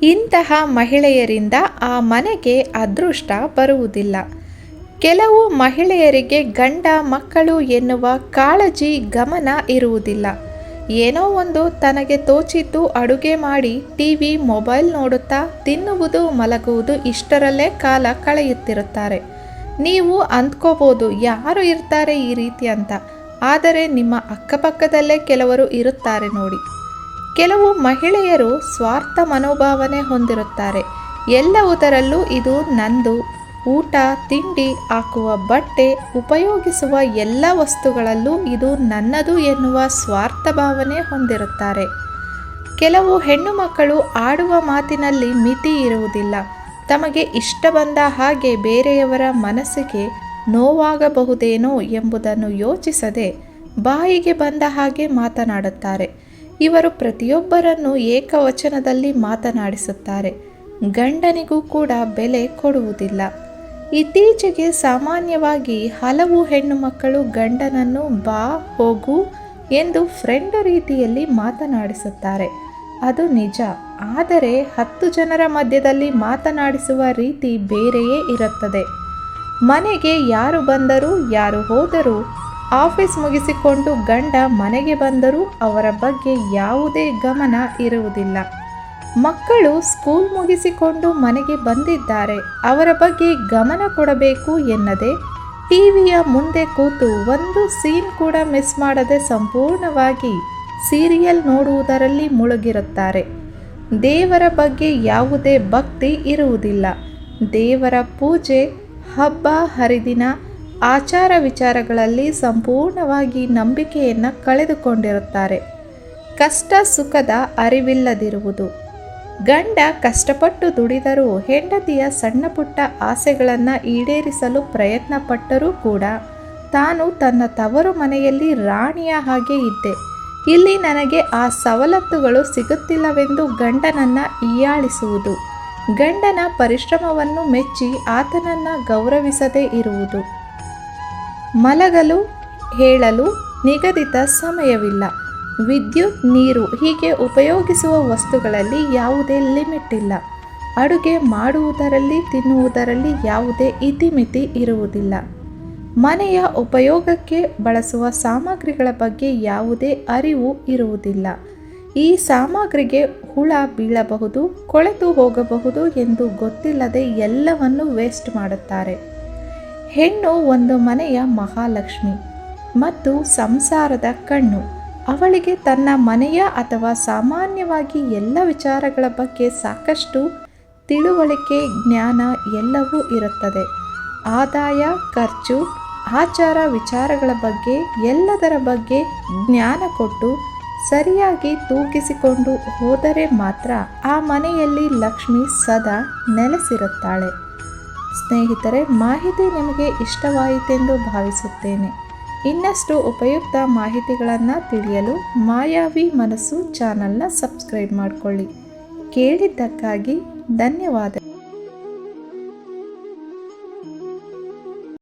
ಇಂತಹ ಮಹಿಳೆಯರಿಂದ ಆ ಮನೆಗೆ ಅದೃಷ್ಟ ಬರುವುದಿಲ್ಲ. ಕೆಲವು ಮಹಿಳೆಯರಿಗೆ ಗಂಡ ಮಕ್ಕಳು ಎನ್ನುವ ಕಾಳಜಿ ಗಮನ ಇರುವುದಿಲ್ಲ. ಏನೋ ಒಂದು ತನಗೆ ತೋಚಿದ್ದು ಅಡುಗೆ ಮಾಡಿ ಟಿವಿ ಮೊಬೈಲ್ ನೋಡುತ್ತಾ ತಿನ್ನುವುದು ಮಲಗುವುದು ಇಷ್ಟರಲ್ಲೇ ಕಾಲ ಕಳೆಯುತ್ತಿರುತ್ತಾರೆ. ನೀವು ಅಂದ್ಕೋಬೋದು ಯಾರು ಇರ್ತಾರೆ ಈ ರೀತಿ ಅಂತ. ಆದರೆ ನಿಮ್ಮ ಅಕ್ಕಪಕ್ಕದಲ್ಲೇ ಕೆಲವರು ಇರುತ್ತಾರೆ ನೋಡಿ. ಕೆಲವು ಮಹಿಳೆಯರು ಸ್ವಾರ್ಥ ಮನೋಭಾವನೆ ಹೊಂದಿರುತ್ತಾರೆ. ಎಲ್ಲವುದರಲ್ಲೂ ಇದು ನಂದು, ಊಟ ತಿಂಡಿ ಹಾಕುವ ಬಟ್ಟೆ ಉಪಯೋಗಿಸುವ ಎಲ್ಲ ವಸ್ತುಗಳಲ್ಲೂ ಇದು ನನ್ನದು ಎನ್ನುವ ಸ್ವಾರ್ಥ ಭಾವನೆ ಹೊಂದಿರುತ್ತಾರೆ. ಕೆಲವು ಹೆಣ್ಣು ಮಕ್ಕಳು ಆಡುವ ಮಾತಿನಲ್ಲಿ ಮಿತಿ ಇರುವುದಿಲ್ಲ. ತಮಗೆ ಇಷ್ಟ ಬಂದ ಹಾಗೆ ಬೇರೆಯವರ ಮನಸ್ಸಿಗೆ ನೋವಾಗಬಹುದೇನೋ ಎಂಬುದನ್ನು ಯೋಚಿಸದೆ ಬಾಯಿಗೆ ಬಂದ ಹಾಗೆ ಮಾತನಾಡುತ್ತಾರೆ. ಇವರು ಪ್ರತಿಯೊಬ್ಬರನ್ನು ಏಕವಚನದಲ್ಲಿ ಮಾತನಾಡಿಸುತ್ತಾರೆ. ಗಂಡನಿಗೂ ಕೂಡ ಬೆಲೆ ಕೊಡುವುದಿಲ್ಲ. ಇತ್ತೀಚೆಗೆ ಸಾಮಾನ್ಯವಾಗಿ ಹಲವು ಹೆಣ್ಣು ಮಕ್ಕಳು ಗಂಡನನ್ನು ಬಾ ಹೋಗು ಎಂದು ಫ್ರೆಂಡ್ ರೀತಿಯಲ್ಲಿ ಮಾತನಾಡಿಸುತ್ತಾರೆ. ಅದು ನಿಜ. ಆದರೆ 10 ಜನರ ಮಧ್ಯದಲ್ಲಿ ಮಾತನಾಡಿಸುವ ರೀತಿ ಬೇರೆಯೇ ಇರುತ್ತದೆ. ಮನೆಗೆ ಯಾರು ಬಂದರೂ ಯಾರು ಹೋದರೂ, ಆಫೀಸ್ ಮುಗಿಸಿಕೊಂಡು ಗಂಡ ಮನೆಗೆ ಬಂದರೂ ಅವರ ಬಗ್ಗೆ ಯಾವುದೇ ಗಮನ ಇರುವುದಿಲ್ಲ. ಮಕ್ಕಳು ಸ್ಕೂಲ್ ಮುಗಿಸಿಕೊಂಡು ಮನೆಗೆ ಬಂದಿದ್ದಾರೆ, ಅವರ ಬಗ್ಗೆ ಗಮನ ಕೊಡಬೇಕು ಎನ್ನದೆ ಟಿವಿಯ ಮುಂದೆ ಕೂತು ಒಂದು ಸೀನ್ ಕೂಡ ಮಿಸ್ ಮಾಡದೆ ಸಂಪೂರ್ಣವಾಗಿ ಸೀರಿಯಲ್ ನೋಡುವುದರಲ್ಲಿ ಮುಳುಗಿರುತ್ತಾರೆ. ದೇವರ ಬಗ್ಗೆ ಯಾವುದೇ ಭಕ್ತಿ ಇರುವುದಿಲ್ಲ. ದೇವರ ಪೂಜೆ, ಹಬ್ಬ ಹರಿದಿನ, ಆಚಾರ ವಿಚಾರಗಳಲ್ಲಿ ಸಂಪೂರ್ಣವಾಗಿ ನಂಬಿಕೆಯನ್ನು ಕಳೆದುಕೊಂಡಿರುತ್ತಾರೆ. ಕಷ್ಟ ಸುಖದ ಅರಿವಿಲ್ಲದಿರುವುದು. ಗಂಡ ಕಷ್ಟಪಟ್ಟು ದುಡಿದರೂ ಹೆಂಡತಿಯ ಸಣ್ಣ ಪುಟ್ಟ ಆಸೆಗಳನ್ನು ಈಡೇರಿಸಲು ಪ್ರಯತ್ನ ಪಟ್ಟರೂ ಕೂಡ ತಾನು ತನ್ನ ತವರು ಮನೆಯಲ್ಲಿ ರಾಣಿಯ ಹಾಗೆ ಇದ್ದೆ, ಇಲ್ಲಿ ನನಗೆ ಆ ಸವಲತ್ತುಗಳು ಸಿಗುತ್ತಿಲ್ಲವೆಂದು ಗಂಡನನ್ನು ಹೀಯಾಳಿಸುವುದು. ಗಂಡನ ಪರಿಶ್ರಮವನ್ನು ಮೆಚ್ಚಿ ಆತನನ್ನು ಗೌರವಿಸದೇ ಇರುವುದು. ಮಲಗಲು ಹೇಳಲು ನಿಗದಿತ ಸಮಯವಿಲ್ಲ. ವಿದ್ಯುತ್, ನೀರು ಹೀಗೆ ಉಪಯೋಗಿಸುವ ವಸ್ತುಗಳಲ್ಲಿ ಯಾವುದೇ ಲಿಮಿಟ್ ಇಲ್ಲ. ಅಡುಗೆ ಮಾಡುವುದರಲ್ಲಿ ತಿನ್ನುವುದರಲ್ಲಿ ಯಾವುದೇ ಇತಿಮಿತಿ ಇರುವುದಿಲ್ಲ. ಮನೆಯ ಉಪಯೋಗಕ್ಕೆ ಬಳಸುವ ಸಾಮಗ್ರಿಗಳ ಬಗ್ಗೆ ಯಾವುದೇ ಅರಿವು ಇರುವುದಿಲ್ಲ. ಈ ಸಾಮಗ್ರಿಗೆ ಹುಳ ಬೀಳಬಹುದು, ಕೊಳೆತು ಹೋಗಬಹುದು ಎಂದು ಗೊತ್ತಿಲ್ಲದೆ ಎಲ್ಲವನ್ನು ವೇಸ್ಟ್ ಮಾಡುತ್ತಾರೆ. ಹೆಣ್ಣು ಒಂದು ಮನೆಯ ಮಹಾಲಕ್ಷ್ಮಿ ಮತ್ತು ಸಂಸಾರದ ಕಣ್ಣು. ಅವಳಿಗೆ ತನ್ನ ಮನೆಯ ಅಥವಾ ಸಾಮಾನ್ಯವಾಗಿ ಎಲ್ಲ ವಿಚಾರಗಳ ಬಗ್ಗೆ ಸಾಕಷ್ಟು ತಿಳುವಳಿಕೆ, ಜ್ಞಾನ ಎಲ್ಲವೂ ಇರುತ್ತದೆ. ಆದಾಯ, ಖರ್ಚು, ಆಚಾರ ವಿಚಾರಗಳ ಬಗ್ಗೆ ಎಲ್ಲದರ ಬಗ್ಗೆ ಜ್ಞಾನ ಕೊಟ್ಟು ಸರಿಯಾಗಿ ತೂಗಿಸಿಕೊಂಡು ಹೋದರೆ ಮಾತ್ರ ಆ ಮನೆಯಲ್ಲಿ ಲಕ್ಷ್ಮಿ ಸದಾ ನೆಲೆಸಿರುತ್ತಾಳೆ. ಸ್ನೇಹಿತರೆ, ಮಾಹಿತಿ ನಿಮಗೆ ಇಷ್ಟವಾಯಿತೆಂದು ಭಾವಿಸುತ್ತೇನೆ. ಇನ್ನಷ್ಟು ಉಪಯುಕ್ತ ಮಾಹಿತಿಗಳನ್ನು ತಿಳಿಯಲು ಮಾಯಾವಿ ಮನಸ್ಸು ಚಾನಲ್ನ ಸಬ್ಸ್ಕ್ರೈಬ್ ಮಾಡಿಕೊಳ್ಳಿ. ಕೇಳಿದ್ದಕ್ಕಾಗಿ ಧನ್ಯವಾದ.